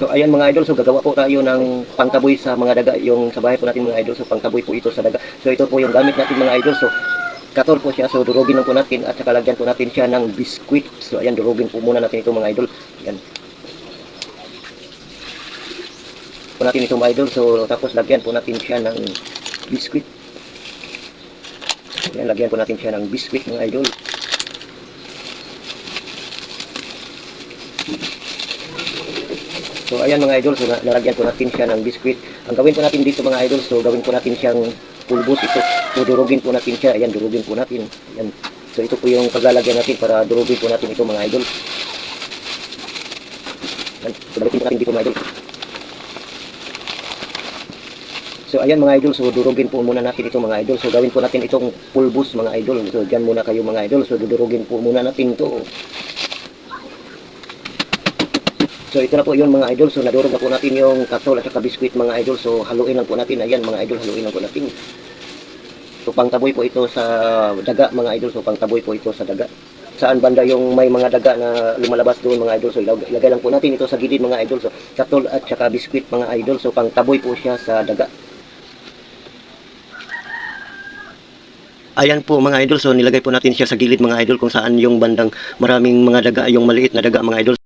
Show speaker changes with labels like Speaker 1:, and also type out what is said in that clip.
Speaker 1: So ayan mga idol, so gagawa po tayo ng pangkaboy sa mga daga, yung sa bahay po natin mga idol, so pangkaboy po ito sa daga. So ito po yung gamit natin mga idol, so katol po siya, so durugin lang po natin at saka lagyan po natin siya ng biskwit. So ayan, durugin po muna natin ito mga idol. Ayan. Po natin ito mga idol, so tapos lagyan po natin siya ng biskwit. Ayan, lagyan po natin siya ng biskwit mga idol. So ayan mga idol, so nalagyan po natin siya ng biskwit. Ang gawin po natin dito mga idol, so gawin po natin siyang pulbos ito. So durugin po natin siya. Ayan, durugin po natin. Ayan. So ito po yung paglalagyan natin para durugin po natin ito mga idol. Ayan, so balikin po natin dito mga idol. So ayan mga idol, so durugin po muna natin ito mga idol. So gawin po natin itong pulbos mga idol. So dyan muna kayo mga idol. So dudurugin po muna natin ito. So ito na po yun mga idol, so nadurog na po natin yung katol at saka biskwit mga idol. So haluin lang po natin, ayan mga idol, haluin lang po natin. So pangtaboy po ito sa daga mga idol, so pangtaboy po ito sa daga. Saan banda yung may mga daga na lumalabas doon mga idol, so ilagay lang po natin ito sa gilid mga idol. So katol at saka biskwit mga idol, so pangtaboy po siya sa daga. Ayan po mga idol, so nilagay po natin siya sa gilid mga idol kung saan yung bandang maraming mga daga, yung maliit na daga mga idol.